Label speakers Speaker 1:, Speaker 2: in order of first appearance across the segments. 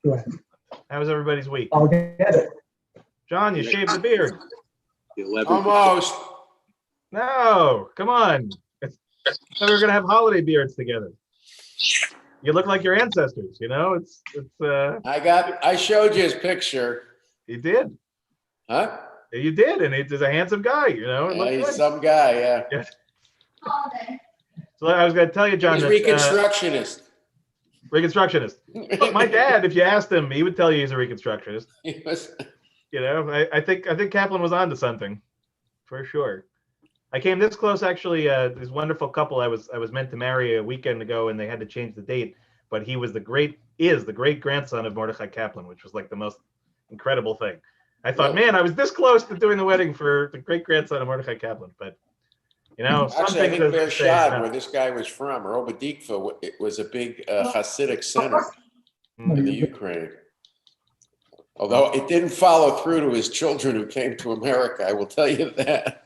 Speaker 1: Go ahead.
Speaker 2: How was everybody's week?
Speaker 1: I'll get it.
Speaker 2: John, you shaved the beard.
Speaker 3: Almost.
Speaker 2: No, come on. We were gonna have holiday beards together. You look like your ancestors, you know? It's
Speaker 3: I showed you his picture.
Speaker 2: you did.
Speaker 3: Huh?
Speaker 2: You did, and he's a handsome guy, you know. It
Speaker 3: Yeah,
Speaker 2: looked
Speaker 3: he's
Speaker 2: good.
Speaker 3: some guy, yeah.
Speaker 2: Yeah. So I was gonna tell you, John,
Speaker 3: He's
Speaker 2: that,
Speaker 3: Reconstructionist.
Speaker 2: Reconstructionist. Look, my dad, if you asked him, he would tell you he's a Reconstructionist.
Speaker 3: He was,
Speaker 2: You know, I think Kaplan was onto something, for sure. I came this close actually. This wonderful couple I was meant to marry a weekend ago, and they had to change the date. But he was the great grandson of Mordechai Kaplan, which was like the most incredible thing. I thought,
Speaker 3: Really?
Speaker 2: man, I was this close to doing the wedding for the great grandson of Mordechai Kaplan, but you know,
Speaker 3: actually, I
Speaker 2: something
Speaker 3: think Beershad, where this guy was from, or Obadikva, it was a big Hasidic center in the Ukraine. Although it didn't follow through to his children who came to America, I will tell you that.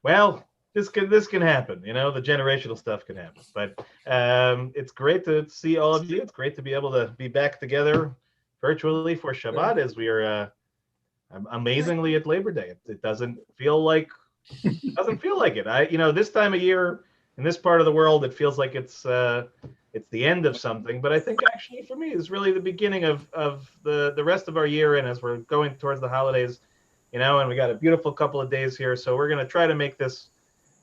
Speaker 2: Well, this can happen. You know, the generational stuff can happen. But it's great to see all of you. It's great to be able to be back together virtually for Shabbat as we are amazingly at Labor Day. It doesn't feel like it. You know, this time of year in this part of the world, it feels like it's the end of something. But I think actually for me, it's really the beginning of the rest of our year. And as we're going towards the holidays, you know, and we got a beautiful couple of days here, so we're going to try to make this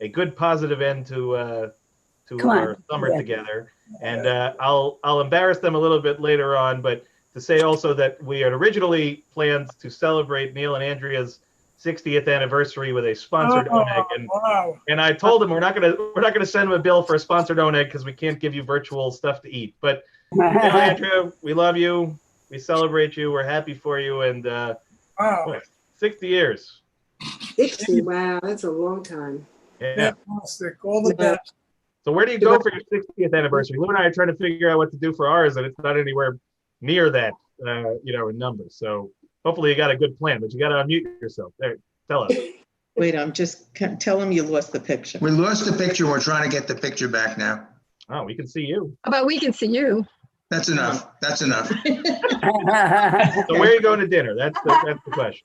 Speaker 2: a good positive end to our summer together. And I'll embarrass them a little bit later on, but to say also that we had originally planned to celebrate Neil and Andrea's 60th anniversary with a sponsored oneg, and I told them we're not gonna send them a bill for a sponsored oneg because we can't give you virtual stuff to eat. But you know, Andrea, we love you, we celebrate you, we're happy for you, and 60 years.
Speaker 4: 60, wow, that's a long time.
Speaker 2: Yeah.
Speaker 1: Fantastic. All the best.
Speaker 2: So where do you go for your 60th anniversary? Lou and I are trying to figure out what to do for ours, and it's not anywhere near that, you know, in numbers. So hopefully you got a good plan, but you got to unmute yourself. There, tell us.
Speaker 5: Wait, tell him you lost the picture.
Speaker 6: We lost the picture. We're trying to get the picture back now.
Speaker 2: Oh, we can see you.
Speaker 7: How about we can see you?
Speaker 6: That's enough. That's enough.
Speaker 2: So where are you going to dinner? That's the question.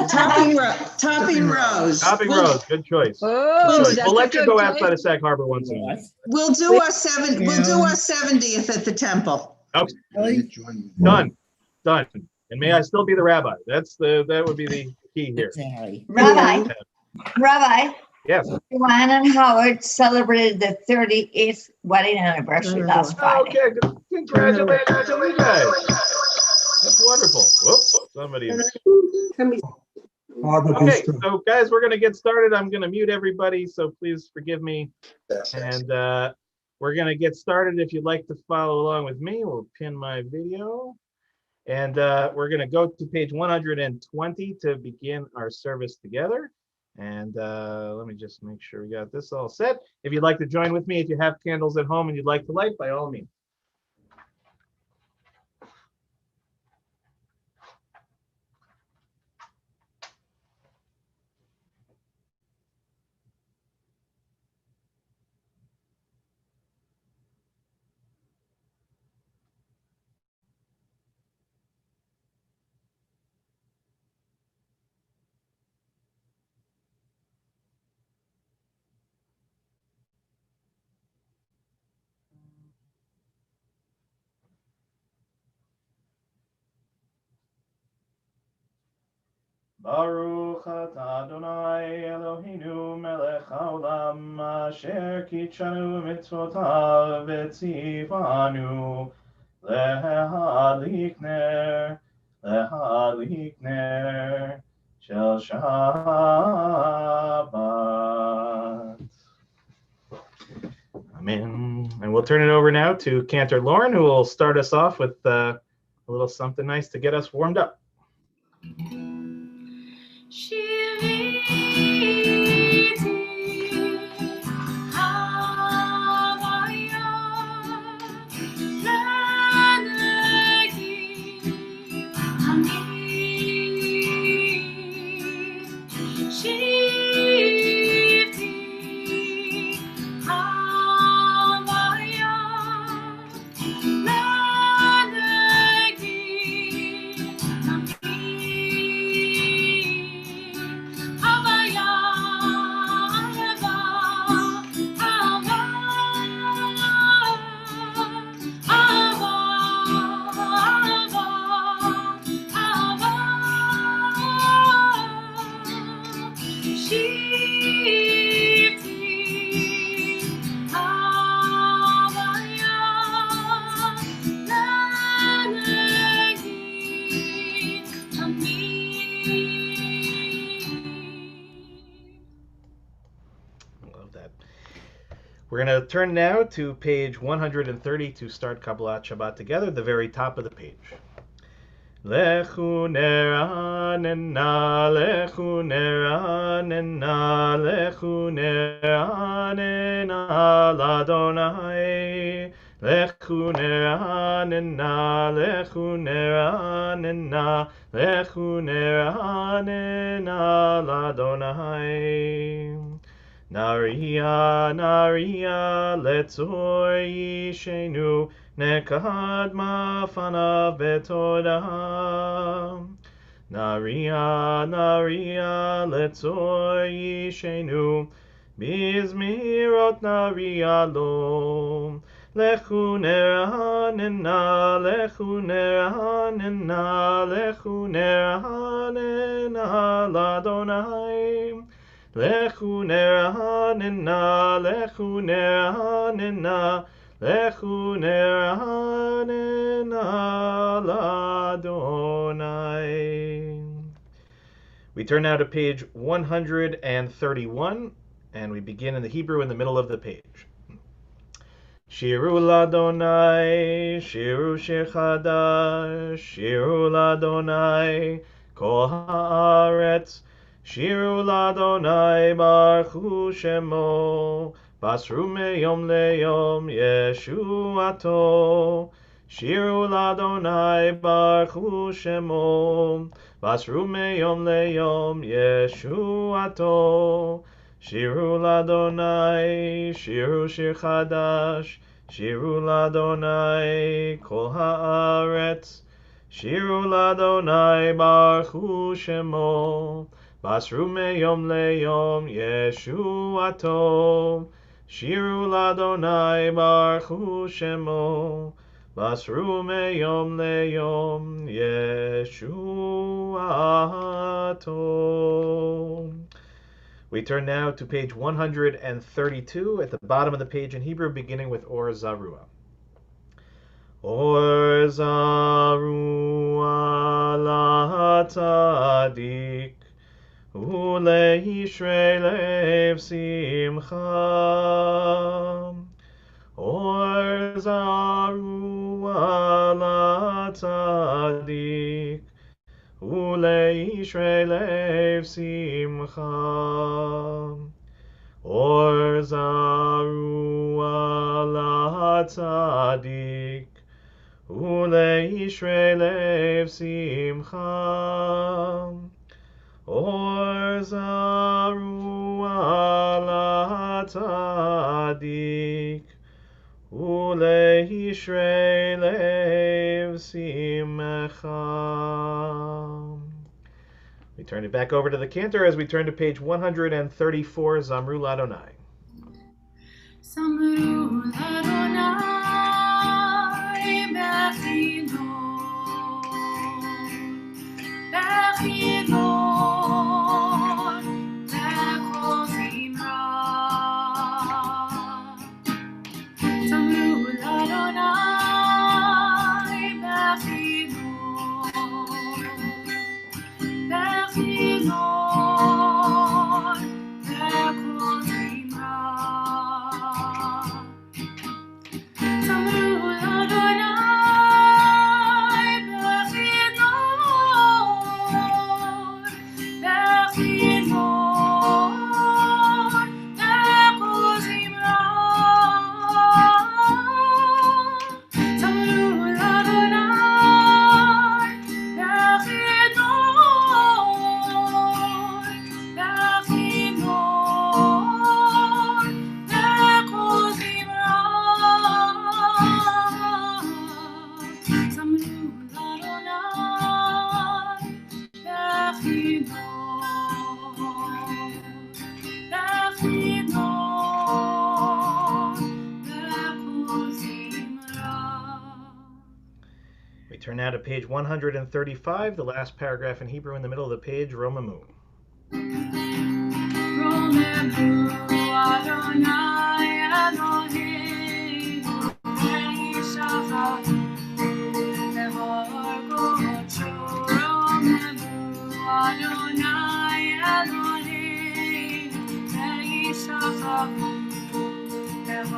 Speaker 5: Topping Rose.
Speaker 2: Topping Rose, good choice.
Speaker 7: Oh,
Speaker 2: Good choice. We'll let you go outside of Sag Harbor once in a while.
Speaker 5: We'll do our 70th at the temple.
Speaker 2: Okay. Done. And may I still be the rabbi? That would be the key here.
Speaker 8: Rabbi,
Speaker 2: Yes.
Speaker 8: Joanne and Howard celebrated their 38th wedding anniversary last Friday.
Speaker 2: Okay, congratulations to you guys. That's wonderful. Whoops, somebody. Okay, so guys, we're going to get started. I'm going to mute everybody, so please forgive me. And we're going to get started. If you'd like to follow along with me, we'll pin my video. And we're going to go to page 120 to begin our service together. And let me just make sure we got this all set. If you'd like to join with me, if you have candles at home and you'd like to light, by all means. Baruch atah Adonai Eloheinu melech haolam asher kitshanu mitzvotav v'tzivanu lehadlik ner shel Shabbat. Amen. And we'll turn it over now to Cantor Lauren, who will start us off with a little something nice to get us warmed up.
Speaker 9: Shivti
Speaker 2: We're going to turn now to page 130 to start Kabbalat Shabbat together, the very top of the page. Lechu neranena, lechu neranena, lechu neranena l'Adonai. Lechu neranena, lechu neranena, lechu neranena l'Adonai. Naria, naria, letzor yishenu, nekad mafanav betoda. Naria, naria, letzor yishenu, bizmirot naria lo. Lechu neranena, lechu neranena, lechu neranena l'Adonai. Lechu neranena, lechu neranena, lechu neranena l'Adonai. We turn now to page 131, and we begin in the Hebrew in the middle of the page. Shiru l'Adonai, shiru shir chadash, shiru l'Adonai, kol haaretz. Shiru l'Adonai baruchu shemo, basru meyom leyom yeshuato. Shiru l'Adonai baruchu shemo, basru meyom leyom yeshuato. Shiru l'Adonai, shiru shir chadash, shiru l'Adonai kol haaretz. Shiru l'Adonai baruchu shemo, basru meyom leyom yeshuato. Shiru l'Adonai baruchu shemo, basru meyom leyom yeshuato. We turn now to page 132 at the bottom of the page in Hebrew, beginning with Or Zarua. Or Zarua la-tzadik, uleishrei lev simcha. Or Zarua la-tzadik, uleishrei lev simcha. Or Zarua la-tzadik, uleishrei lev simcha. Or Zarua la-tzadik, uleishrei lev simcha. We turn it back over to the cantor as we turn to page 134, Zamru l'Adonai.
Speaker 7: Zamru l'Adonai bechidon, bechidon, bechol zimra. Zamru l'Adonai bechidon, bechidon, bechol zimra. Zamru l'Adonai bechidon, bechidon, bechol zimra. Zamru l'Adonai bechidon, bechidon, bechol zimra. Zamru l'Adonai bechidon, bechol zimra.
Speaker 2: We turn now to page 135, the last paragraph in Hebrew in the middle of the page, Romamu.
Speaker 7: Romevu Adonai Eloheinu ve'yishachar behar kodesh. Romevu Adonai Eloheinu ve'yishachar behar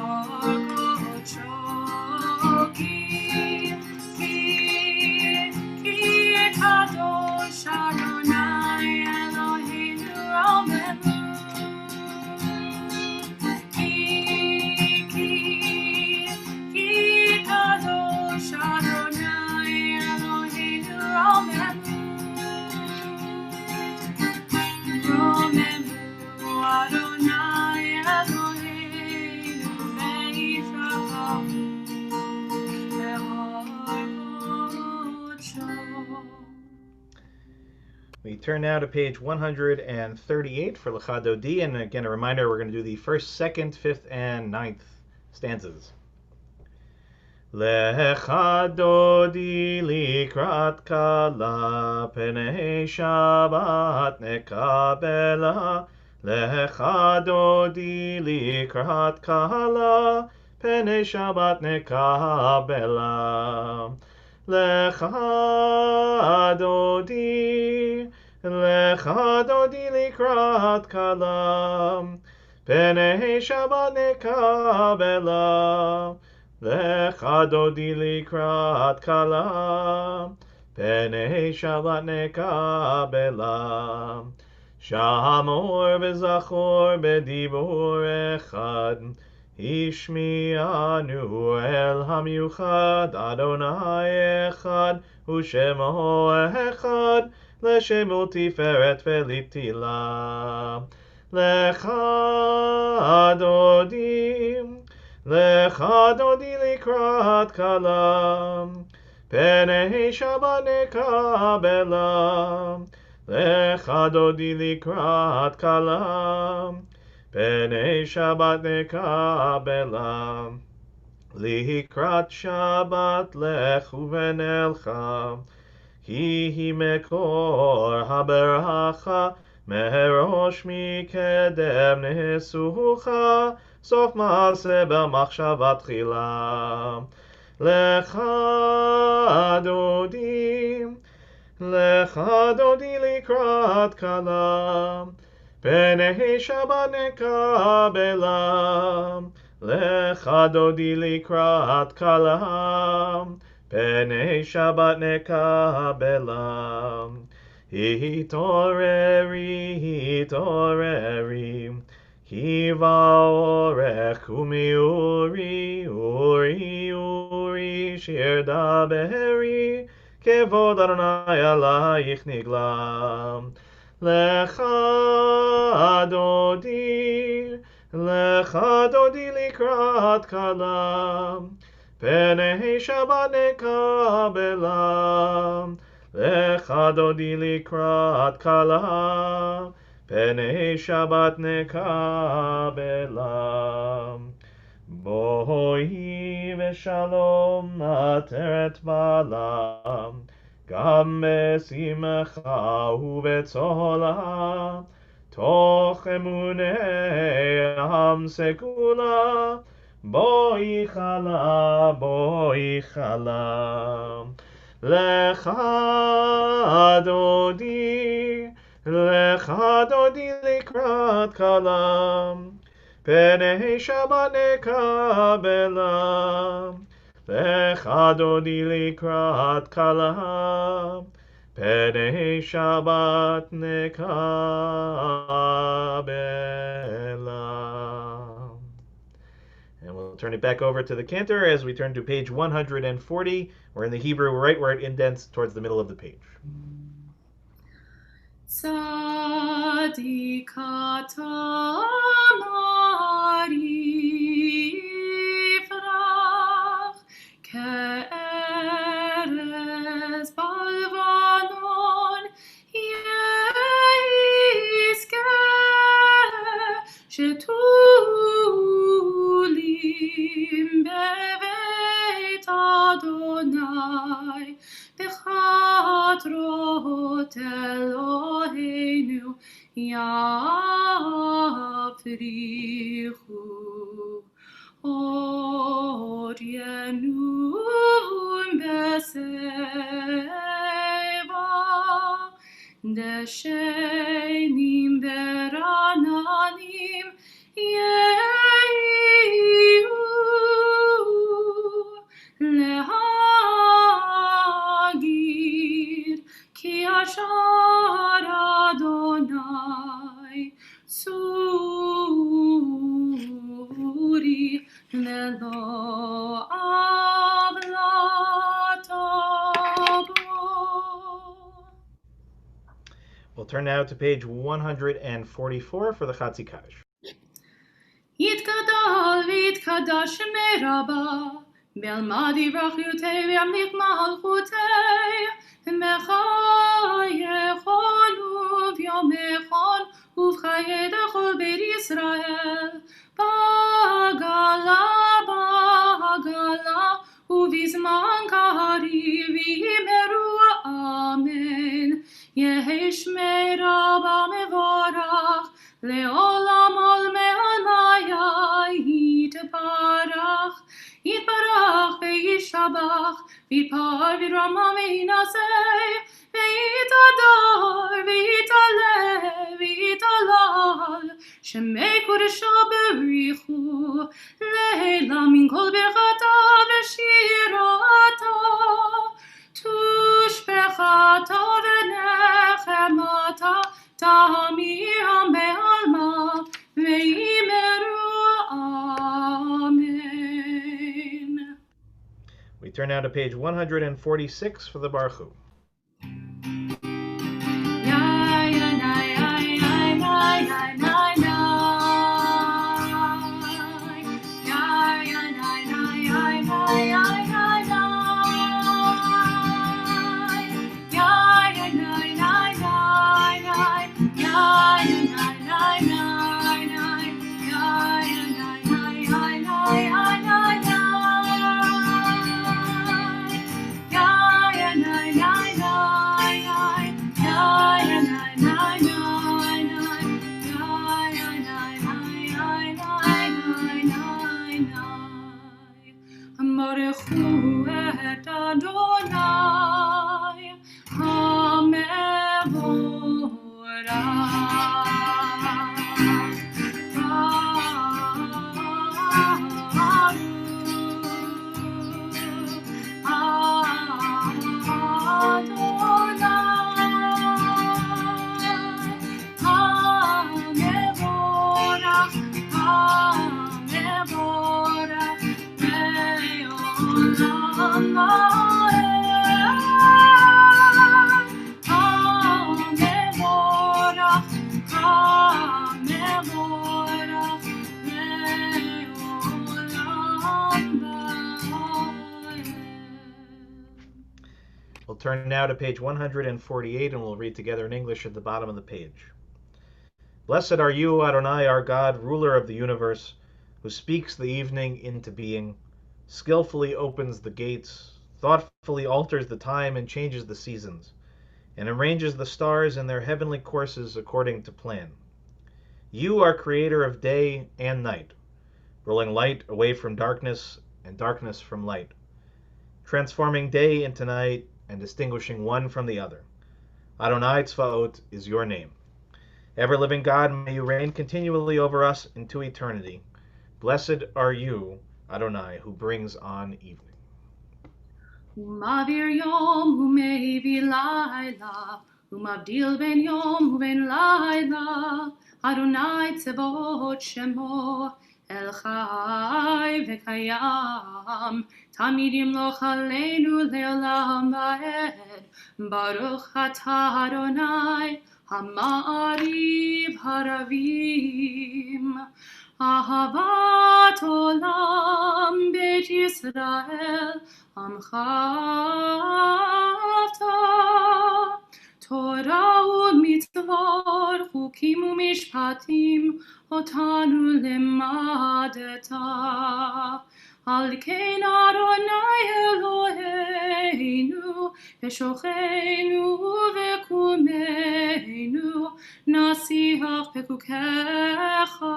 Speaker 2: We turn now to page 138 for Lecha Dodi, and again a reminder, we're going to do the first, second, fifth, and ninth stanzas. Lecha Dodi likrat kala, penei Shabbat nekabela. Lecha Dodi likrat kala, penei Shabbat nekabela. Lecha Dodi, Lecha Dodi likrat kala, penei Shabbat nekabela. Lecha Dodi likrat kala, penei Shabbat nekabela. Shamor v'zachor b'dibur echad, Ishmi'anu el hamiuchad, Adonai echad, U'shemo echad, L'shemo tiferet v'litila. Lecha Dodi, Lecha Dodi likrat kala, penei Shabbat nekabela. Lecha Dodi likrat kala, penei Shabbat nekabela. Likrat Shabbat lechu v'nelcha, Hi mekor haberacha, merosh mikedem nesucha, sof maaseh b'machshava tchila. Lecha Dodi, Lecha Dodi likrat kala, penei Shabbat nekabela. Lecha Dodi likrat kala, penei Shabbat nekabela. Hitoreri, hitoreri, Kiva orech umiuri, uri, uri, shir daberi, Kevod Adonai alayich nigla. Lecha Dodi, Lecha Dodi likrat kala, penei Shabbat nekabela. Lecha Dodi likrat kala, penei Shabbat nekabela. Boi v'shalom ateret bala, Gam besimcha u'betzola, Toch emunei am sekula, Boi chala, boi chala. Lecha Dodi, Lecha Dodi likrat kala, penei Shabbat nekabela. Lecha Dodi likrat kala, penei Shabbat nekabela. And we'll turn it back over to the cantor as we turn to page 140. We're in the Hebrew right where it indents towards the middle of the page.
Speaker 7: Tzadikata Mari Yifrach Ke'erez Balvanon Yeiskeh Shetulim Beveit Adonai Bechatrot Eloheinu Yafrichu Or Yenum Beseva Deshenim Berananim Yehu Lehagir Ki Ashar Adonai Suri Lelo Avlatabo.
Speaker 2: We'll turn now to page 144 for the Chatzi Kaddish.
Speaker 7: Yitgadal v'yitkadash meraba, Belmad yivrach yutei v'yamlich malchutei, Mecha yechonu Shama v'hinasei v'yitador v'yitale v'yitalal Shemei kodesha berichu leila min kol berchata v'shirata tushbechata v'nechemata ta'amiram be'alma ve'imeru amen.
Speaker 2: We turn now to page 146 for the Baruch. Baruchu et Adonai We'll turn now to page 148 and we'll read together in English at the bottom of the page. Blessed are you, Adonai, our God, ruler of the universe, who speaks the evening into being, skillfully opens the gates, thoughtfully alters the time and changes the seasons, and arranges the stars in their heavenly courses according to plan. You are creator of day and night, rolling light away from darkness and darkness from light, transforming day into night and distinguishing one from the other. Adonai Tzvaot is your name. Ever-living God, may you reign continually over us into eternity. Blessed are you, Adonai, who brings on evening.
Speaker 7: Umavir yom umevi laila umavdil ben yom uben laila Adonai tzevot shemo El Chai v'kayam Tamid yimloch aleinu le'olam va'ed Baruch atah Adonai Ha'ma'ariv haravim Ahavat olam Beit Yisrael Amchavta Torah u'mitzvot Chukim u'mishpatim Otanu lemadeta Al kein Adonai Eloheinu V'shocheinu v'kumeinu Nasiach pekukecha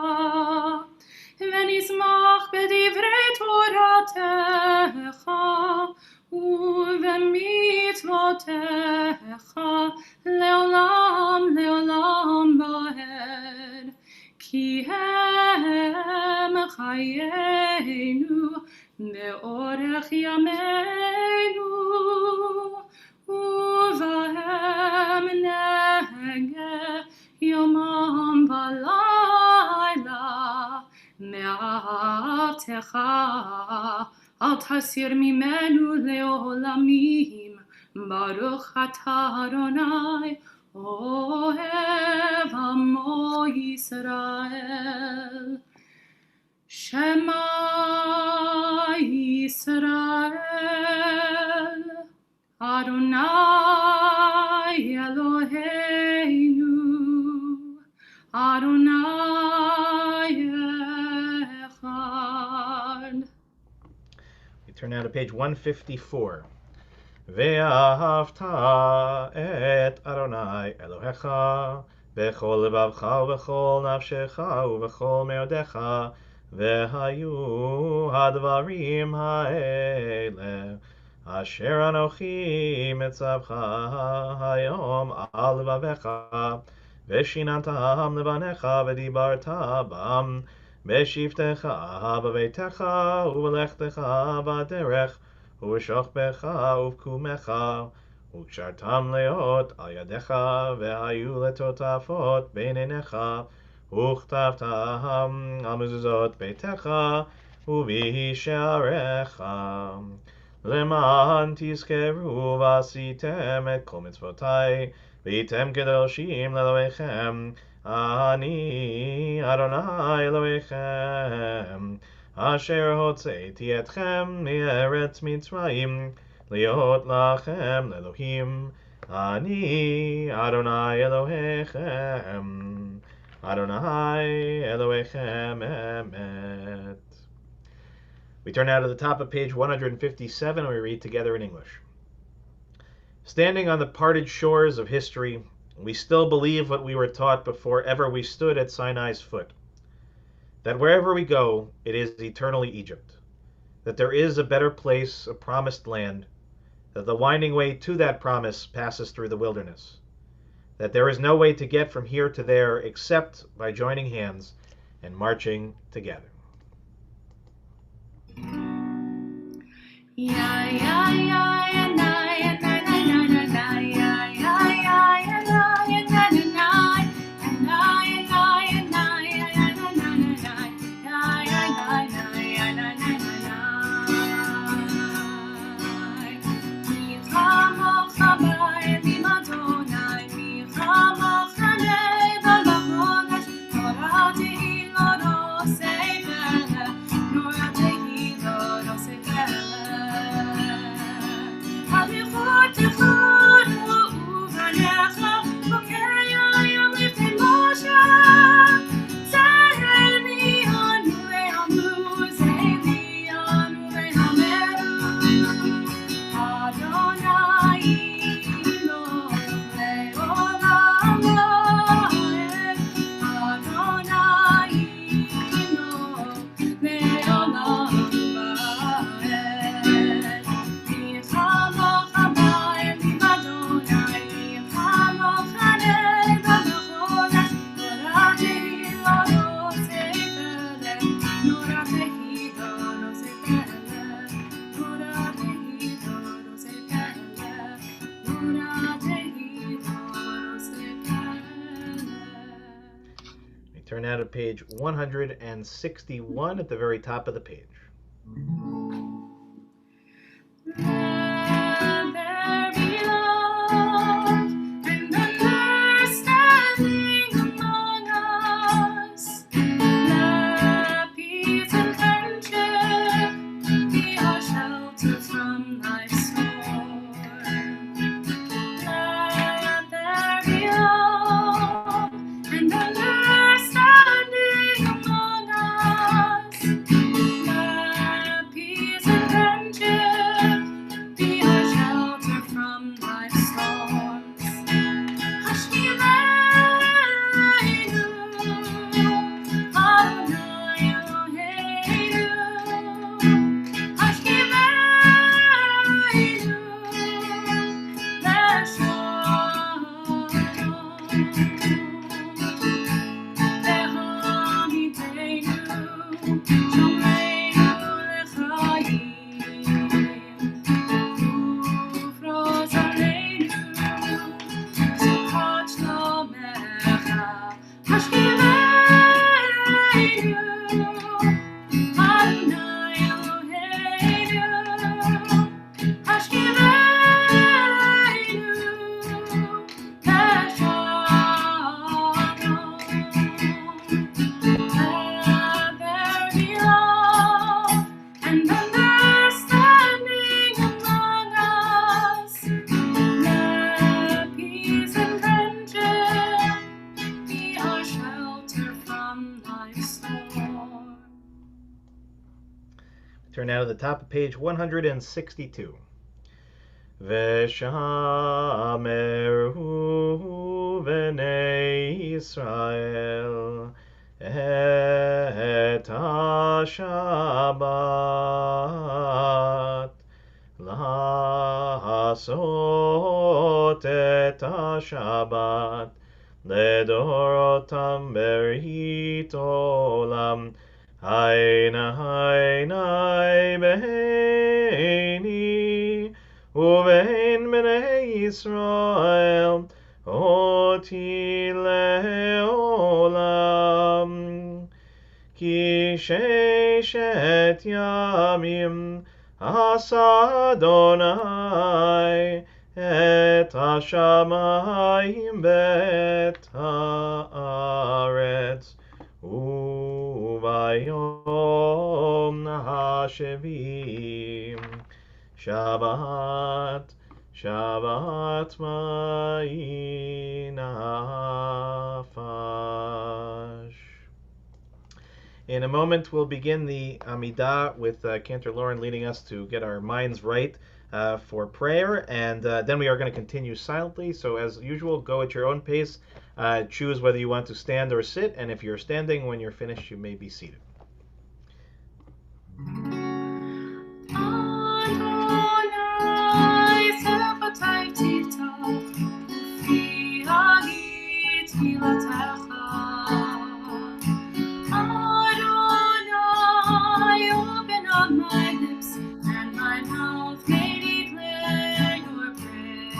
Speaker 7: ונשמח בדברי תורתך ובמצוותיך לעולם לעולם ועד כי הם חיינו באורך ימינו ובהם נהגה יומם ולילה מאהבתך אל תסיר ממנו לעולמים ברוך אתה אדוני אוהב עמו ישראל שמע ישראל אדוני אלוהינו אדוני
Speaker 2: We turn now to page 154. ואהבת את אדוני אלוהיך בכל לבבך ובכל נפשך ובכל מאודיך והיו הדברים האלה אשר אנוכי מצווך היום על לבביך, ושיננתם לבניך ודיברת בם, בשבתך בביתך ובלכתך בדרך, ובשוכבך ובקומך, וקשרתם להיות על ידיך, והיו לטוטפות בין עיניך, וכתבתם על מזוזות ביתך ובשעריך. למען תזכרו ועשיתם את כל מצוותי, והייתם קדושים לאלוהיכם, אני אדוני אלוהיכם, אשר הוצאתי אתכם מארץ מצרים, להיות לכם לאלוהים, אני אדוני אלוהיכם, אדוני אלוהיכם אמת. We turn now to the top of page 157 and we read together in English. Standing on the parted shores of history, we still believe what we were taught before ever we stood at Sinai's foot, that wherever we go, it is eternally Egypt, that there is a better place, a promised land, that the winding way to that promise passes through the wilderness, that there is no way to get from here to there except by joining hands and marching together. Turn now to page 161 at the very top of the page. Turn now to the top of page 162. V'shameru b'nei Yisrael et ha-Shabbat לעשות את השבת לדורותם ברית עולם. היינה היינה בהני ובין בני ישראל אותי לעולם. כי ששת ימים עשה אדוני את השמיים ואת הארץ, וביום השביעי שבת, שבת מעי נפש. In a moment, we'll begin the Amidah with Cantor Lauren leading us to get our minds right for prayer, and then we are going to continue silently. So as usual, go at your own pace. Choose whether you want to stand or sit, and if you're standing, when you're finished, you may be seated.
Speaker 7: Open up my lips and my mouth may declare your praise.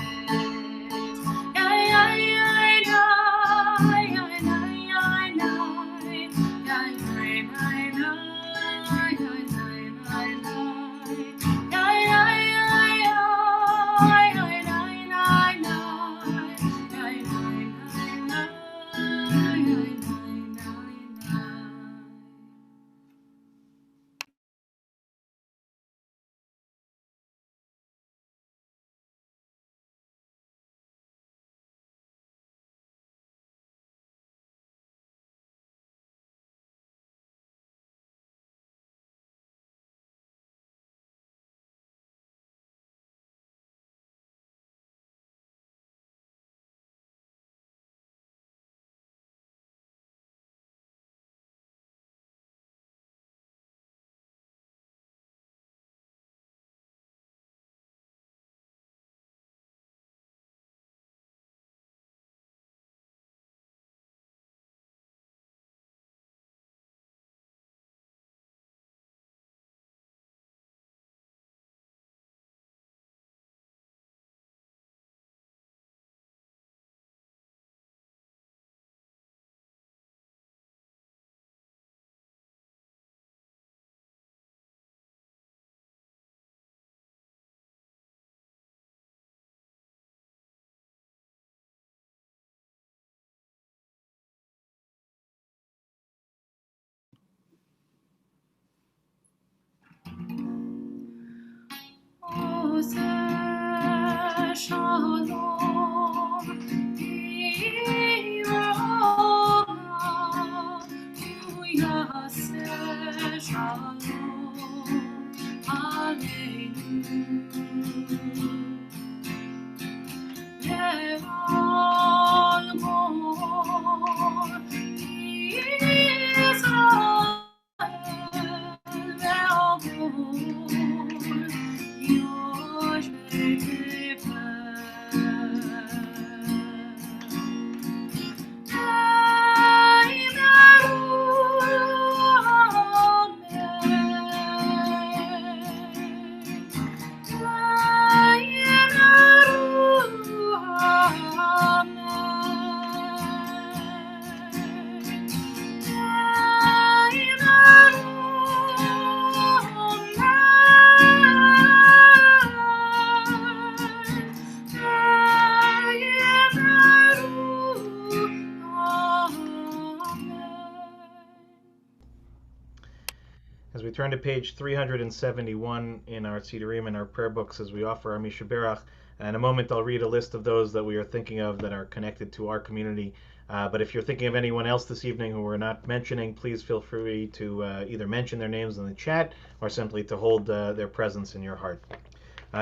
Speaker 2: As we turn to page 371 in our Sidurim and our prayer books, as we offer our Mishaberach, in a moment I'll read a list of those that we are thinking of that are connected to our community. But if you're thinking of anyone else this evening who we're not mentioning, please feel free to either mention their names in the chat or simply to hold their presence in your heart.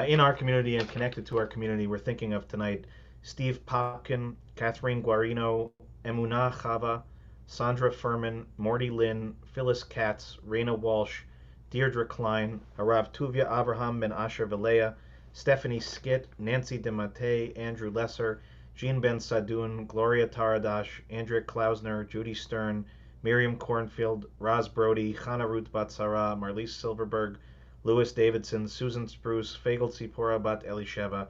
Speaker 2: In our community and connected to our community, we're thinking of tonight Steve Popkin, Catherine Guarino, Emunah Chava, Sandra Furman, Morty Lynn, Phyllis Katz, Raina Walsh, Deirdre Klein, Harav Tuvia Avraham ben Asher Velea, Stephanie Skit, Nancy DeMate, Andrew Lesser, Jean Ben Sadoun, Gloria Taradash, Andrea Klausner, Judy Stern, Miriam Cornfield, Roz Brody, Chana Ruth Batsara, Marlise Silverberg, Louis Davidson, Susan Spruce, Fagel Tzipora Bat Elisheva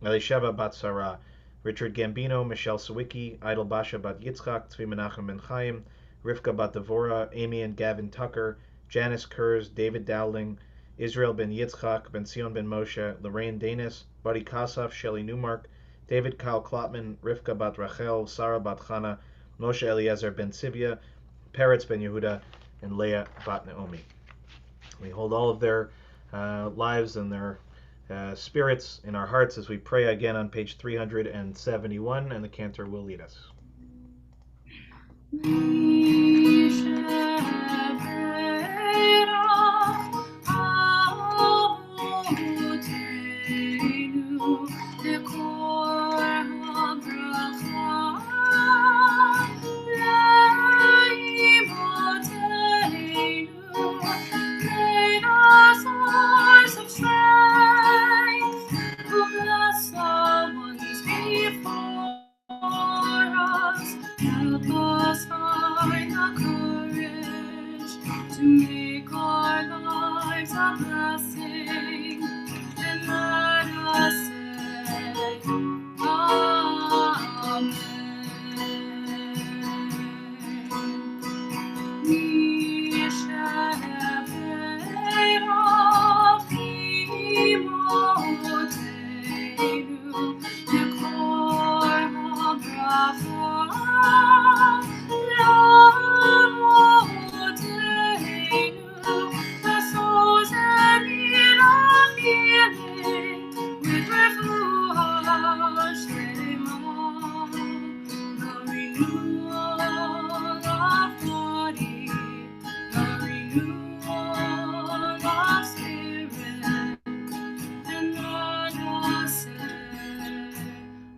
Speaker 2: Batsara, Richard Gambino, Michelle Sawicki, Idle Basha Bat Yitzchak, Tzvi Menachem Ben Chaim, Rivka Bat Devora, Amy and Gavin Tucker, Janice Kurz, David Dowling, Israel Ben Yitzchak, Ben Sion Ben Moshe, Lorraine Danis, Buddy Kasaf, Shelley Newmark, David Kyle Klotman, Rivka Bat Rachel, Sarah Bat Chana, Moshe Eliezer Ben Sivia, Peretz Ben Yehuda, and Leah Bat Naomi. We hold all of their lives and their spirits in our hearts as we pray again on page 371, and the cantor will lead us.
Speaker 7: To make our lives a blessing, and let us say,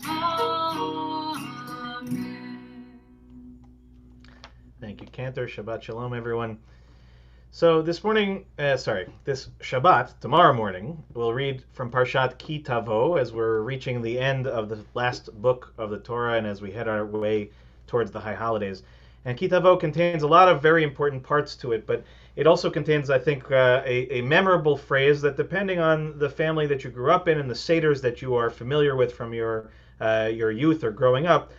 Speaker 7: Amen.
Speaker 2: Thank you, Cantor. Shabbat Shalom, everyone. So this Shabbat, tomorrow morning, we'll read from Parshat Ki Tavo as we're reaching the end of the last book of the Torah and as we head our way towards the high holidays. And Ki Tavo contains a lot of very important parts to it, but it also contains, I think, a memorable phrase that, depending on the family that you grew up in and the seders that you are familiar with from your youth or growing up,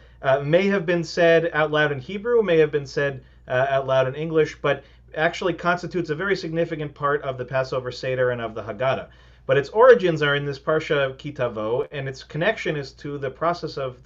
Speaker 2: may have been said out loud in Hebrew, may have been said out loud in English, but actually constitutes a very significant part of the Passover Seder and of the Haggadah. But its origins are in this Parsha Ki Tavo, and its connection is to the process of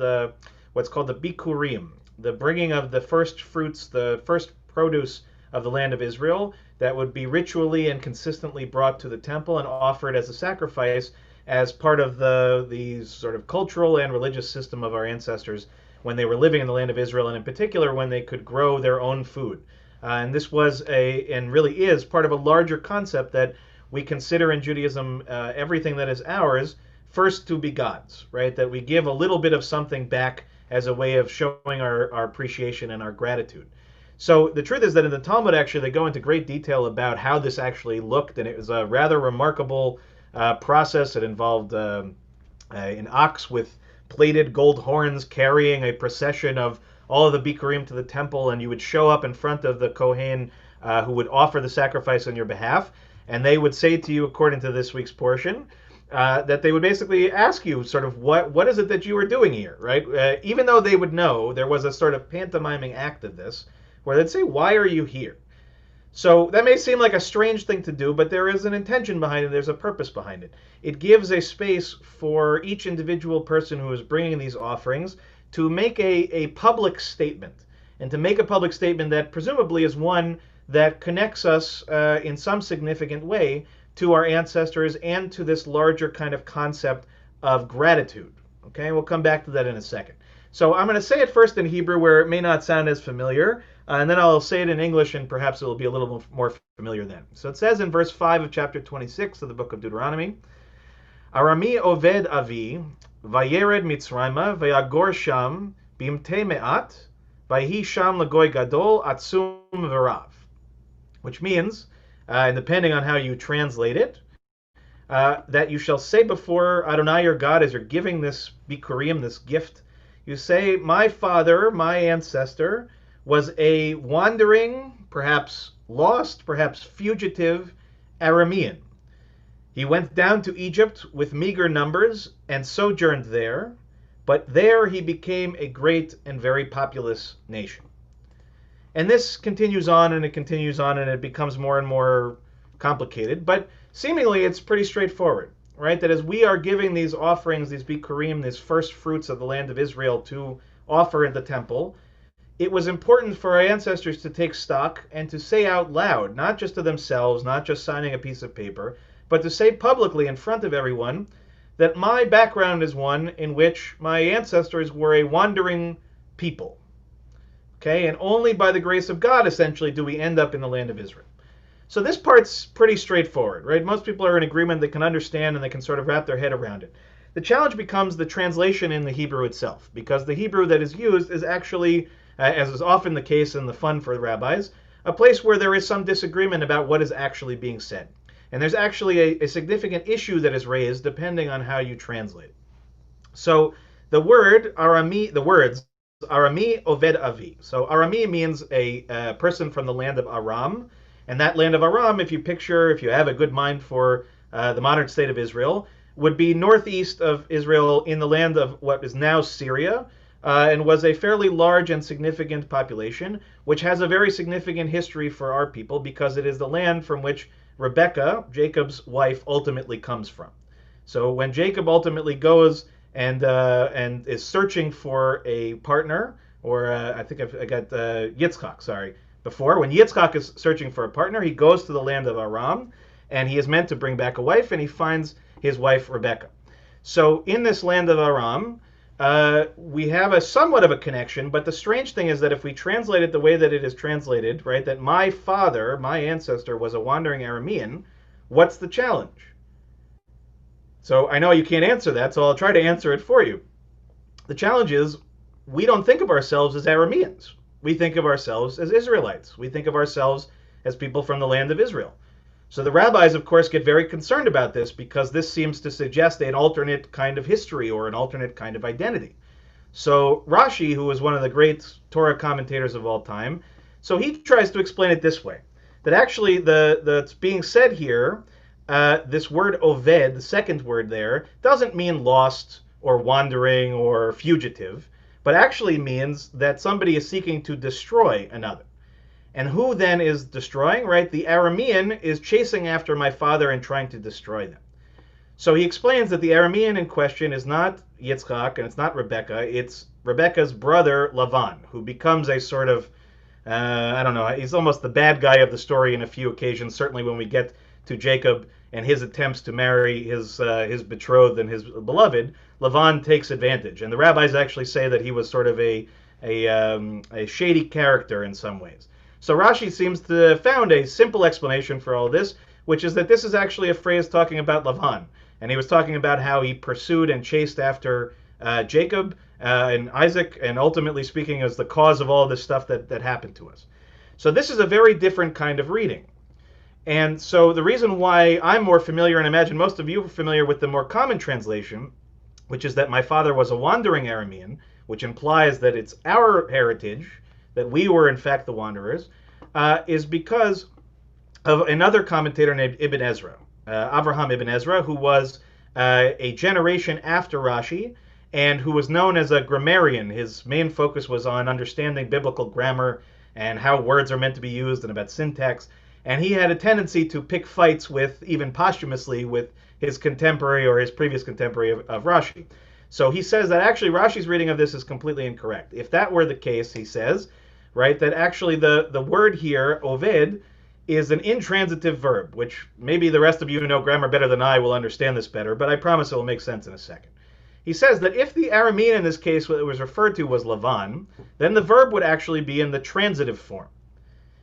Speaker 2: what's called the Bikurim, the bringing of the first fruits, the first produce of the land of Israel that would be ritually and consistently brought to the temple and offered as a sacrifice as part of the sort of cultural and religious system of our ancestors when they were living in the land of Israel, and in particular when they could grow their own food. And this was and really is part of a larger concept that we consider in Judaism everything that is ours first to be God's, right? That we give a little bit of something back as a way of showing our appreciation and our gratitude. So the truth is that in the Talmud, actually, they go into great detail about how this actually looked, and it was a rather remarkable process. It involved an ox with plated gold horns carrying a procession of all of the Bikurim to the temple, and you would show up in front of the Kohen who would offer the sacrifice on your behalf, and they would say to you, according to this week's portion, that they would basically ask you sort of what is it that you were doing here, right? Even though they would know, there was a sort of pantomiming act of this, where they'd say, why are you here? So that may seem like a strange thing to do, but there is an intention behind it. There's a purpose behind it. It gives a space for each individual person who is bringing these offerings to make a public statement, and to make a public statement that presumably is one that connects us in some significant way to our ancestors and to this larger kind of concept of gratitude. Okay, we'll come back to that in a second. So I'm going to say it first in Hebrew, where it may not sound as familiar, and then I'll say it in English, and perhaps it will be a little more familiar then. So it says in verse 5 of chapter 26 of the book of Deuteronomy, Arami oved avi, vayered mitzrayma, vayagor sham, bimte me'at, vayi sham lagoy gadol, atzum v'rav. Which means, and depending on how you translate it, that you shall say before Adonai your God as you're giving this bikurim, this gift, you say, my father, my ancestor, was a wandering, perhaps lost, perhaps fugitive Aramean. He went down to Egypt with meager numbers and sojourned there, but there he became a great and very populous nation. And this continues on and it continues on and it becomes more and more complicated, but seemingly it's pretty straightforward, right? That as we are giving these offerings, these bikurim, these first fruits of the land of Israel to offer in the temple, it was important for our ancestors to take stock and to say out loud, not just to themselves, not just signing a piece of paper, but to say publicly in front of everyone that my background is one in which my ancestors were a wandering people. Okay, and only by the grace of God, essentially, do we end up in the land of Israel. So this part's pretty straightforward, right? Most people are in agreement, they can understand, and they can sort of wrap their head around it. The challenge becomes the translation in the Hebrew itself, because the Hebrew that is used is actually, as is often the case in the fun for the rabbis, a place where there is some disagreement about what is actually being said. And there's actually a significant issue that is raised depending on how you translate it. So the word Arami, the words Arami Oved Avi. So Arami means a person from the land of Aram. And that land of Aram, if you have a good mind for the modern state of Israel, would be northeast of Israel in the land of what is now Syria, and was a fairly large and significant population, which has a very significant history for our people because it is the land from which Rebekah, Jacob's wife, ultimately comes from. So when Jacob ultimately goes and is searching for a partner, or I think I got Yitzchak, sorry, before. When Yitzchak is searching for a partner, he goes to the land of Aram, and he is meant to bring back a wife, and he finds his wife Rebekah. So in this land of Aram, we have a somewhat of a connection, but the strange thing is that if we translate it the way that it is translated, right, that my father, my ancestor, was a wandering Aramean, what's the challenge? So I know you can't answer that, so I'll try to answer it for you. The challenge is we don't think of ourselves as Arameans. We think of ourselves as Israelites. We think of ourselves as people from the land of Israel. So the rabbis, of course, get very concerned about this because this seems to suggest an alternate kind of history or an alternate kind of identity. So Rashi, who is one of the great Torah commentators of all time, so he tries to explain it this way, that actually the being said here, this word oved, the second word there, doesn't mean lost or wandering or fugitive, but actually means that somebody is seeking to destroy another. And who then is destroying, right? The Aramean is chasing after my father and trying to destroy them. So he explains that the Aramean in question is not Yitzchak and it's not Rebekah, it's Rebekah's brother Lavan, who becomes a sort of, I don't know, he's almost the bad guy of the story in a few occasions, certainly when we get to Jacob and his attempts to marry his betrothed and his beloved. Lavan takes advantage, and the rabbis actually say that he was sort of a shady character in some ways. So Rashi seems to have found a simple explanation for all this, which is that this is actually a phrase talking about Lavan, and he was talking about how he pursued and chased after Jacob and Isaac, and ultimately speaking as the cause of all this stuff that happened to us. So this is a very different kind of reading. And so the reason why I'm more familiar, and I imagine most of you are familiar with the more common translation, which is that my father was a wandering Aramean, which implies that it's our heritage, that we were in fact the wanderers, is because of another commentator named Ibn Ezra, Avraham Ibn Ezra, who was a generation after Rashi, and who was known as a grammarian. His main focus was on understanding biblical grammar and how words are meant to be used and about syntax. And he had a tendency to pick fights with, even posthumously, with his contemporary or his previous contemporary of Rashi. So he says that actually Rashi's reading of this is completely incorrect. If that were the case, he says, right, that actually the word here, oved, is an intransitive verb, which maybe the rest of you who know grammar better than I will understand this better, but I promise it will make sense in a second. He says that if the Aramean in this case, what it was referred to was Lavan, then the verb would actually be in the transitive form.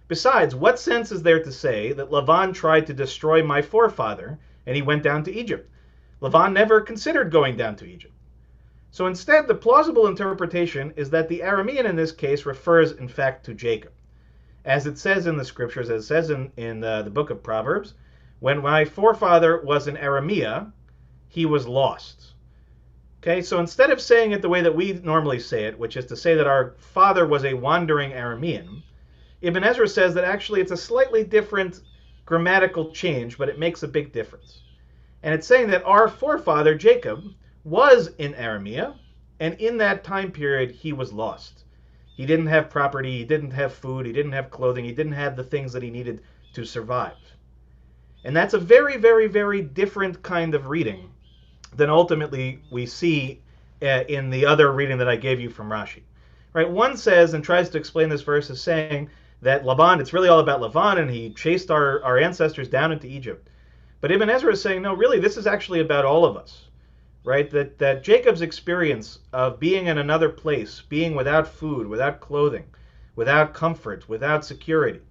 Speaker 2: Besides, what sense is there to say that Lavan tried to destroy my forefather and he went down to Egypt? Lavan never considered going down to Egypt. So instead, the plausible interpretation is that the Aramean in this case refers, in fact, to Jacob. as it says in the scriptures, as it says in the book of Proverbs, when my forefather was in Aramea, he was lost. Okay, so instead of saying it the way that we normally say it, which is to say that our father was a wandering Aramean, Ibn Ezra says that actually it's a slightly different grammatical change, but it makes a big difference. And it's saying that our forefather, Jacob, was in Aramea, and in that time period, he was lost. He didn't have property, he didn't have food, he didn't have clothing, he didn't have the things that he needed to survive. And that's a very, very, very different kind of reading than ultimately we see in the other reading that I gave you from Rashi. Right? One says, and tries to explain this verse as saying that Laban, it's really all about Laban, and he chased our ancestors down into Egypt. But Ibn Ezra is saying, no, really, this is actually about all of us. Right? That Jacob's experience of being in another place, being without food, without clothing, without comfort, without security,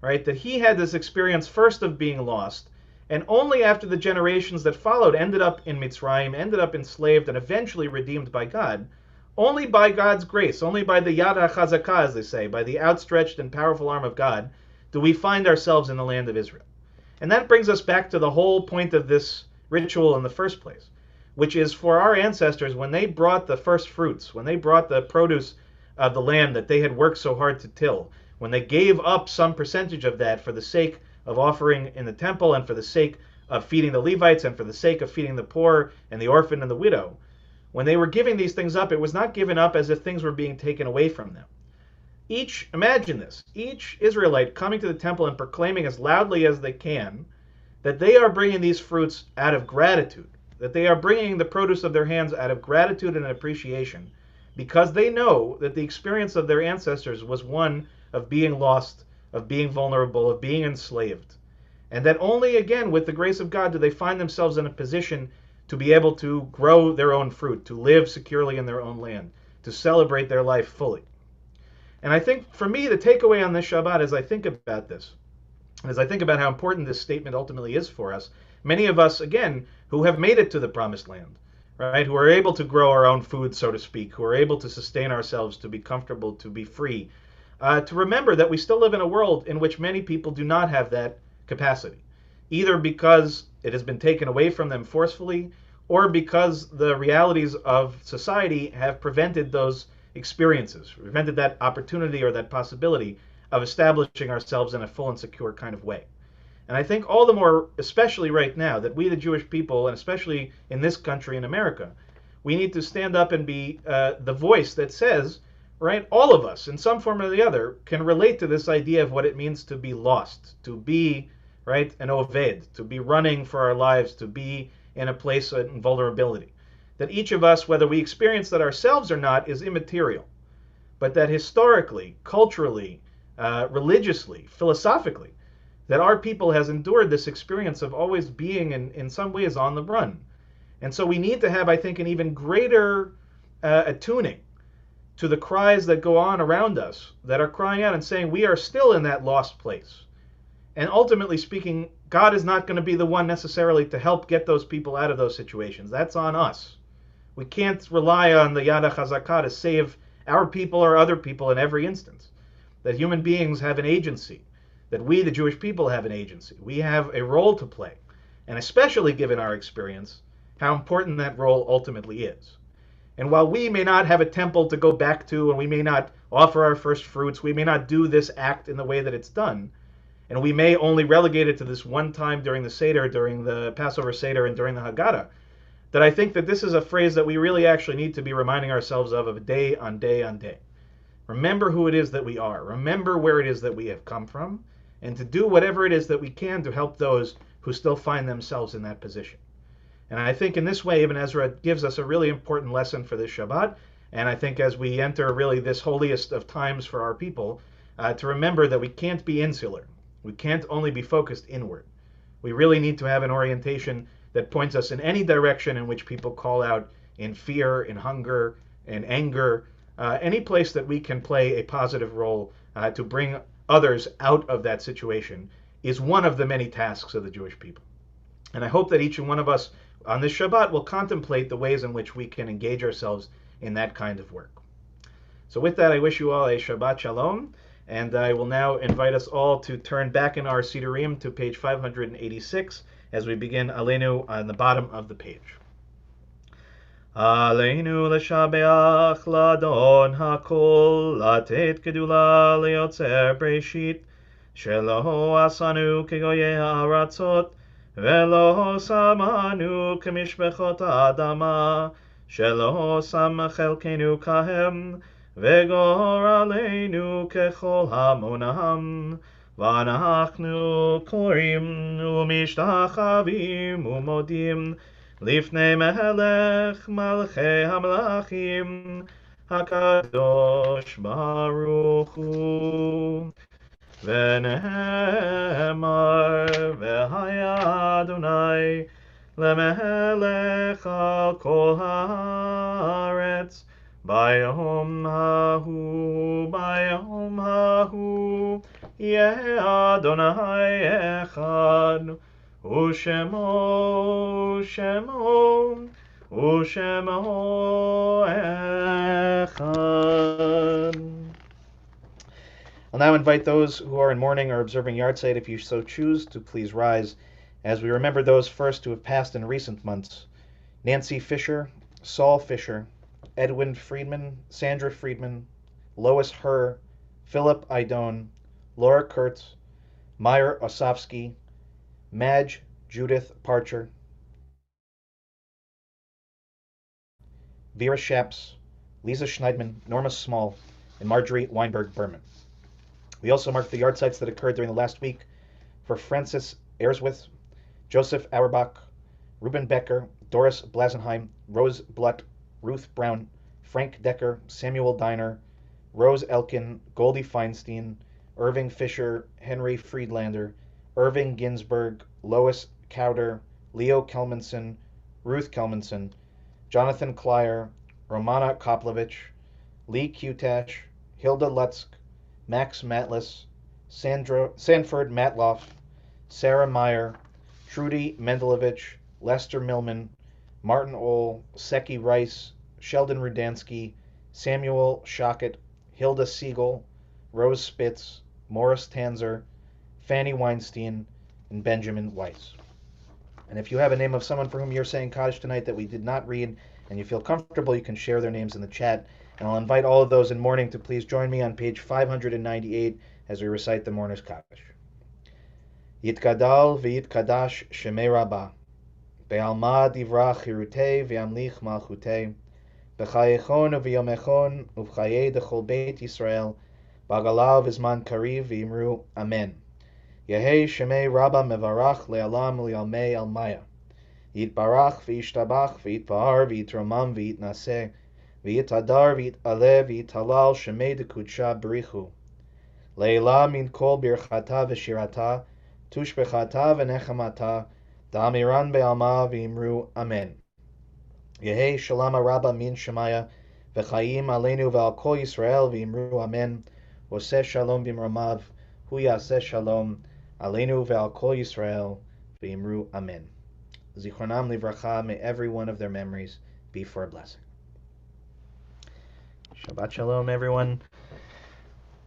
Speaker 2: right? That he had this experience first of being lost, and only after the generations that followed ended up in Mitzrayim, ended up enslaved, and eventually redeemed by God, only by God's grace, only by the Yad HaChazakah, as they say, by the outstretched and powerful arm of God, do we find ourselves in the land of Israel. And that brings us back to the whole point of this ritual in the first place, which is for our ancestors, when they brought the first fruits, when they brought the produce of the land that they had worked so hard to till, when they gave up some percentage of that for the sake of offering in the temple and for the sake of feeding the Levites and for the sake of feeding the poor and the orphan and the widow, when they were giving these things up, it was not given up as if things were being taken away from them. Imagine this, each Israelite coming to the temple and proclaiming as loudly as they can that they are bringing these fruits out of gratitude, that they are bringing the produce of their hands out of gratitude and appreciation, because they know that the experience of their ancestors was one of being lost, of being vulnerable, of being enslaved. And that only, again, with the grace of God, do they find themselves in a position to be able to grow their own fruit, to live securely in their own land, to celebrate their life fully. And I think, for me, the takeaway on this Shabbat, as I think about this, as I think about how important this statement ultimately is for us, many of us, again, who have made it to the promised land, right, who are able to grow our own food, so to speak, who are able to sustain ourselves, to be comfortable, to be free, to remember that we still live in a world in which many people do not have that capacity, either because it has been taken away from them forcefully, or because the realities of society have prevented those experiences, prevented that opportunity or that possibility of establishing ourselves in a full and secure kind of way. And I think all the more, especially right now, that we, the Jewish people, and especially in this country, in America, we need to stand up and be the voice that says, right, all of us, in some form or the other, can relate to this idea of what it means to be lost, to be, right, an oved, to be running for our lives, to be in a place of vulnerability. That each of us, whether we experience that ourselves or not, is immaterial. But that historically, culturally, religiously, philosophically, that our people has endured this experience of always being, in some ways, on the run. And so we need to have, I think, an even greater attuning to the cries that go on around us, that are crying out and saying, we are still in that lost place. And ultimately speaking, God is not going to be the one necessarily to help get those people out of those situations. That's on us. We can't rely on the Yad HaChazakah to save our people or other people in every instance. That human beings have an agency, that we, the Jewish people, have an agency. We have a role to play, and especially given our experience, how important that role ultimately is. And while we may not have a temple to go back to, and we may not offer our first fruits, we may not do this act in the way that it's done, and we may only relegate it to this one time during the Seder, during the Passover Seder, and during the Haggadah, that I think that this is a phrase that we really actually need to be reminding ourselves of day on day on day. Remember who it is that we are. Remember where it is that we have come from, and to do whatever it is that we can to help those who still find themselves in that position. And I think in this way, Ibn Ezra gives us a really important lesson for this Shabbat. And I think as we enter really this holiest of times for our people, to remember that we can't be insular. We can't only be focused inward. We really need to have an orientation that points us in any direction in which people call out in fear, in hunger, in anger, any place that we can play a positive role to bring others out of that situation is one of the many tasks of the Jewish people. And I hope that each and one of us on this Shabbat will contemplate the ways in which we can engage ourselves in that kind of work. So with that, I wish you all a Shabbat Shalom, And I will now invite us all to turn back in our Sidurim to page 586 as we begin Aleinu on the bottom of the page. Aleinu l'shabeach l'adon hakol, latet gedula liotzer breshit, shelo asanu kegoye ha'aratzot, velo samanu kemishbechot ha'adama, shelo sam chelkenu kahem, vegor aleinu kechol hamonam, v'anachnu korim umishtachavim umodim, Lifnei Melech Malchei Hamelachim Hakadosh Baruch Hu V'nehemar V'haya Adonai Lemelech Al Kol Haaretz Bayom Hahu Yeh Adonai Echad Ushemo Echad. I'll now invite those who are in mourning or observing yahrzeit, if you so choose, to please rise as we remember those first who have passed in recent months. Nancy Fisher, Saul Fisher, Edwin Friedman, Sandra Friedman, Lois Herr, Philip Idone, Laura Kurtz, Meyer Osofsky, Madge Judith Parcher, Vera Shaps, Lisa Schneidman, Norma Small, and Marjorie Weinberg Berman. We also mark the yahrzeits that occurred during the last week for Francis Erswith, Joseph Auerbach, Ruben Becker, Doris Blasenheim, Rose Blutt, Ruth Brown, Frank Decker, Samuel Diner, Rose Elkin, Goldie Feinstein, Irving Fisher, Henry Friedlander, Irving Ginsberg, Lois Cowder, Leo Kelmanson, Ruth Kelmanson, Jonathan Klyer, Romana Koplovich, Lee Kutash, Hilda Lutzk, Max Matlis, Sanford Matloff, Sarah Meyer, Trudy Mendelovich, Lester Millman, Martin Ohl, Seki Rice, Sheldon Rudansky, Samuel Shockett, Hilda Siegel, Rose Spitz, Morris Tanzer, Fanny Weinstein, and Benjamin Weiss. And if you have a name of someone for whom you're saying Kaddish tonight that we did not read, and you feel comfortable, you can share their names in the chat. And I'll invite all of those in mourning to please join me on page 598 as we recite the mourner's Kaddish. Yitgadal v'yitkadash shemei Rabbah, be'alma divra chirutei v'yamlich malchutei, b'chayechon u'v'yomechon u'v'chayei dechol beit Yisrael, b'agalav v'zman kariv v'imru Amen. Yehei Shemei Rabba Mevarach Le'alam Le'almei Almaya. Yitbarach v'yishtabach v'yitpahar v'yitromam v'yitnaseh v'yitadar v'yitaleh v'yitalal Shemei Dekudsha B'richu. Le'ila min kol birchata v'shirata tushbechata v'nechamata da'amiran be'alma v'imru Amen. Yehei Shalama Rabba min Shemaya v'chayim aleinu v'al kol Yisrael v'imru Amen. Oseh Shalom b'mramav hu yaseh Shalom Aleinu ve'al kol Yisrael v'imru Amen. Zichronam livracha, may every one of their memories be for a blessing. Shabbat Shalom, everyone.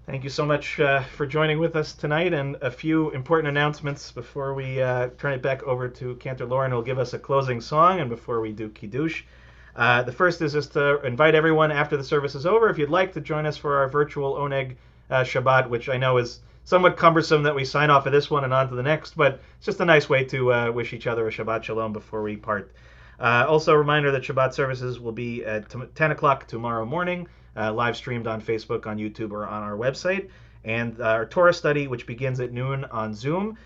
Speaker 2: Thank you so much for joining with us tonight, and a few important announcements before we turn it back over to Cantor Lauren, who will give us a closing song, and before we do Kiddush. The first is just to invite everyone after the service is over, if you'd like to join us for our virtual Oneg Shabbat, which I know is somewhat cumbersome that we sign off of this one and on to the next, but it's just a nice way to wish each other a Shabbat Shalom before we part. Also a reminder that Shabbat services will be at 10 o'clock tomorrow morning, live streamed on Facebook, on YouTube, or on our website. And our Torah study, which begins at noon on Zoom.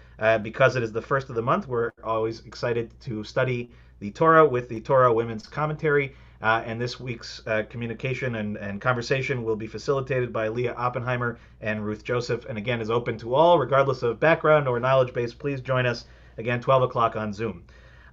Speaker 2: Because it is the first of the month, we're always excited to study the Torah with the Torah Women's Commentary. And this week's communication and conversation will be facilitated by Leah Oppenheimer and Ruth Joseph, and again is open to all, regardless of background or knowledge base. Please join us, again, 12 o'clock on Zoom.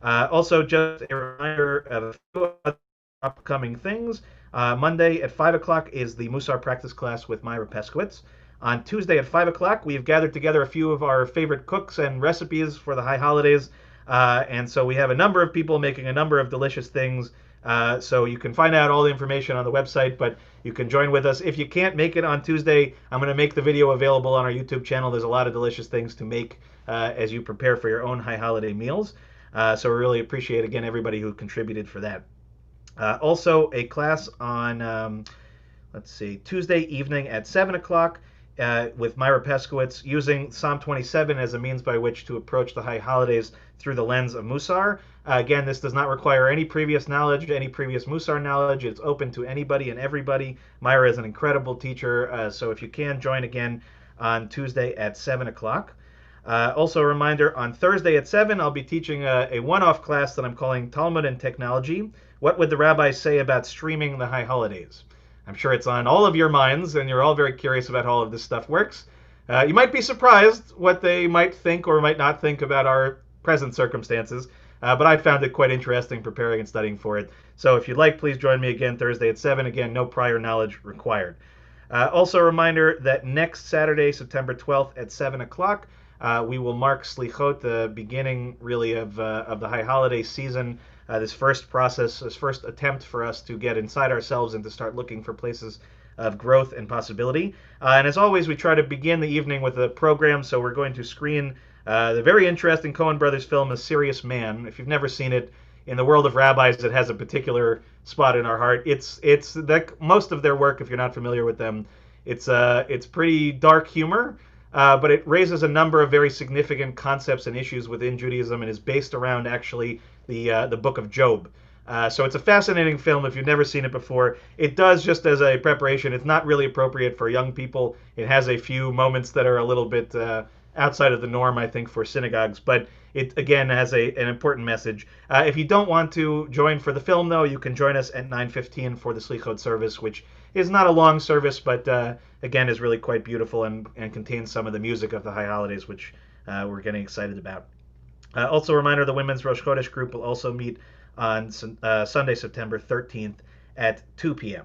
Speaker 2: Also, just a reminder of a few other upcoming things. Monday at 5 o'clock is the Musar practice class with Myra Peskowitz. On Tuesday at 5 o'clock, we've gathered together a few of our favorite cooks and recipes for the high holidays. And so we have a number of people making a number of delicious things So you can find out all the information on the website, but you can join with us. If you can't make it on Tuesday, I'm going to make the video available on our YouTube channel. There's a lot of delicious things to make as you prepare for your own high holiday meals. So we really appreciate, again, everybody who contributed for that. Also, a class on, let's see, Tuesday evening at 7 o'clock with Myra Peskowitz, using Psalm 27 as a means by which to approach the high holidays through the lens of Musar. Again, this does not require any previous knowledge, any previous Musar knowledge. It's open to anybody and everybody. Myra is an incredible teacher, so if you can, join again on Tuesday at 7 o'clock. Also a reminder, on Thursday at 7, I'll be teaching a one-off class that I'm calling Talmud and Technology. What would the rabbis say about streaming the high holidays? I'm sure it's on all of your minds, and you're all very curious about how all of this stuff works. You might be surprised what they might think or might not think about our present circumstances, but I found it quite interesting preparing and studying for it. So if you'd like, please join me again Thursday at 7. Again, no prior knowledge required. Also a reminder that next Saturday, September 12th at 7 o'clock, we will mark Slichot, the beginning really of the high holiday season. This first process, this first attempt for us to get inside ourselves and to start looking for places of growth and possibility. And as always, we try to begin the evening with a program, so we're going to screen the very interesting Coen Brothers film, A Serious Man. If you've never seen it, in the world of rabbis, it has a particular spot in our heart. It's like most of their work, if you're not familiar with them, it's pretty dark humor, but it raises a number of very significant concepts and issues within Judaism and is based around actually the book of Job. So it's a fascinating film if you've never seen it before. It does, just as a preparation, it's not really appropriate for young people. It has a few moments that are a little bit outside of the norm, I think, for synagogues, but it, again, has an important message. If you don't want to join for the film, though, you can join us at 9:15 for the Slichot service, which is not a long service, but again, is really quite beautiful and contains some of the music of the high holidays, which we're getting excited about. Also a reminder, the Women's Rosh Chodesh group will also meet on Sunday, September 13th at 2 p.m.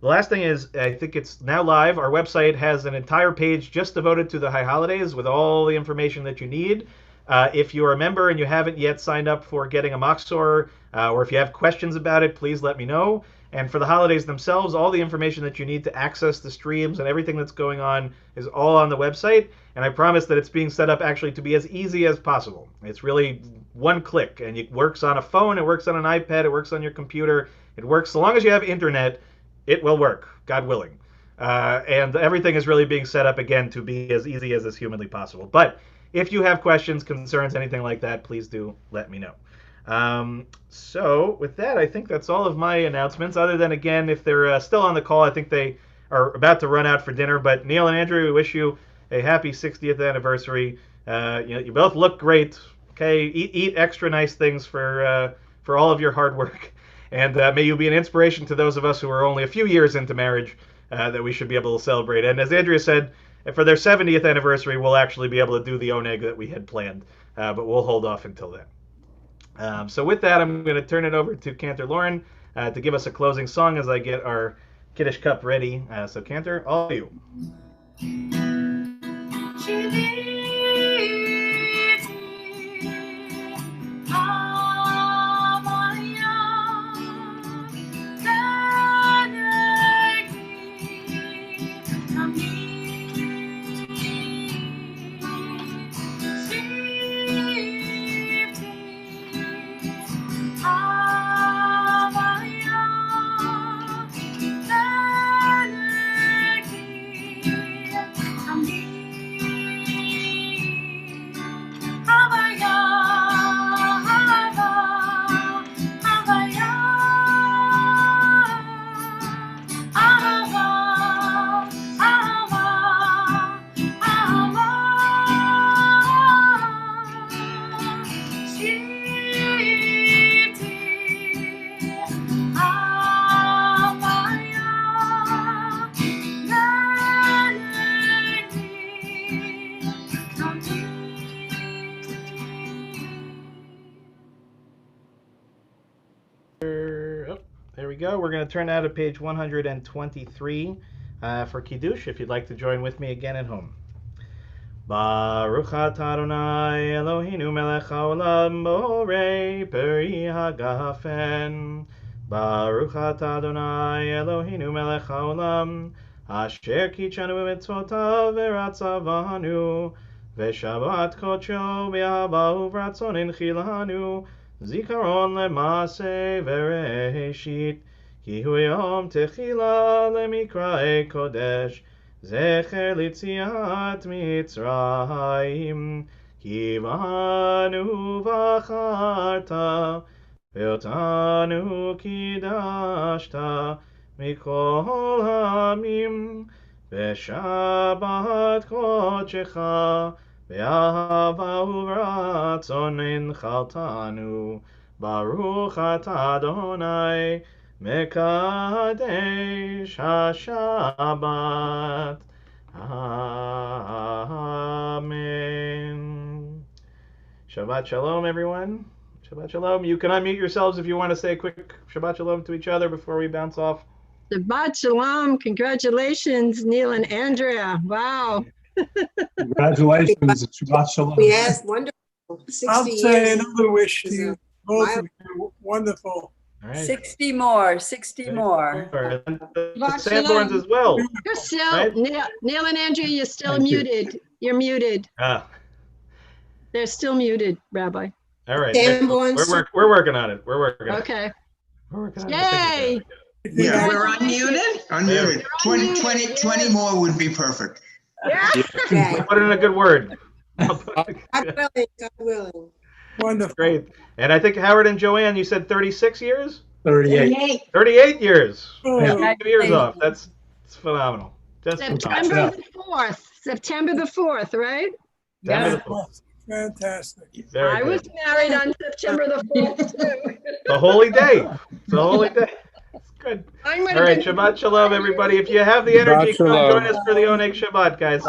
Speaker 2: The last thing is, I think it's now live. Our website has an entire page just devoted to the high holidays with all the information that you need. If you are a member and you haven't yet signed up for getting a Machzor, or if you have questions about it, please let me know. And for the holidays themselves, all the information that you need to access the streams and everything that's going on is all on the website. And I promise that it's being set up actually to be as easy as possible. It's really one click, and it works on a phone, it works on an iPad, it works on your computer. It works so long as you have internet. It will work, God willing. And everything is really being set up, again, to be as easy as is humanly possible. But if you have questions, concerns, anything like that, please do let me know. So with that, I think that's all of my announcements, other than, again, if they're still on the call, I think they are about to run out for dinner. But Neil and Andrew, we wish you a happy 60th anniversary. You both look great. Okay, eat extra nice things for all of your hard work. And may you be an inspiration to those of us who are only a few years into marriage, that we should be able to celebrate. And as Andrea said, for their 70th anniversary, we'll actually be able to do the oneg that we had planned. But we'll hold off until then. So with that, I'm going to turn it over to Cantor Lauren to give us a closing song as I get our Kiddush cup ready. So Cantor, all you. There we go. We're going to turn now to page 123 for Kiddush, if you'd like to join with me again at home. Baruch atah Adonai Eloheinu melech haolam borei peri hagafen. Baruch atah Adonai Eloheinu melech haolam asher kitshanu b'mitzvotav v'ratzavanu v'shabbat kodsho b'ahava uvratzon enchilanu zikaron lemase v'reshit ki hu yom techila lemikrae kodesh Zecher litziat Mitzrayim, ki banu v'acharta, ve'otanu kidashta, mikol hamim, ve'shabbat kodshecha, ve'ahava uvratzon enchaltanu, Baruch atah Adonai, Mekadesh HaShabbat. Amen. Shabbat Shalom, everyone. Shabbat Shalom. You can unmute yourselves if you want to say a quick Shabbat Shalom to each other before we bounce off.
Speaker 9: Shabbat Shalom. Congratulations, Neil and Andrea. Wow.
Speaker 1: Congratulations. Shabbat Shalom.
Speaker 4: Yes, wonderful.
Speaker 1: I'll
Speaker 4: 60
Speaker 1: say
Speaker 4: years.
Speaker 1: another wish to
Speaker 4: is
Speaker 1: you.
Speaker 4: a
Speaker 1: Both of you. Wonderful.
Speaker 2: All right.
Speaker 10: 60 more, 60 more.
Speaker 2: And the Sanborns as well.
Speaker 9: You're still,
Speaker 2: Right.
Speaker 9: Neil and Andrea, you're still
Speaker 1: Thank you.
Speaker 9: muted. You're muted.
Speaker 2: Ah,
Speaker 9: They're still muted, Rabbi.
Speaker 2: all right.
Speaker 4: Sanborns.
Speaker 2: We're working on it. We're working on it.
Speaker 9: Okay.
Speaker 2: We're working on
Speaker 9: Yay.
Speaker 2: it.
Speaker 6: Yeah.
Speaker 5: We're unmuted?
Speaker 6: Unmuted. 20 more would be perfect.
Speaker 4: Okay.
Speaker 2: Put in a good word.
Speaker 4: God willing, God willing.
Speaker 1: Wonderful.
Speaker 2: Great. And I think Howard and Joanne, you said 36 years?
Speaker 1: 38.
Speaker 2: 38 years.
Speaker 1: Oh,
Speaker 2: Yeah. 2 years off. That's phenomenal. Just phenomenal.
Speaker 9: September the 4th. September the 4th, right?
Speaker 2: September the 4th.
Speaker 1: Fantastic.
Speaker 2: Very
Speaker 9: I was
Speaker 2: good.
Speaker 9: married on September the 4th, too.
Speaker 2: The holy day. It's a holy day. It's good.
Speaker 9: I'm
Speaker 2: All right, Shabbat Shalom, everybody. If you have the energy,
Speaker 11: Shabbat
Speaker 2: come
Speaker 11: Shalom.
Speaker 2: join us for the Oneg Shabbat, guys.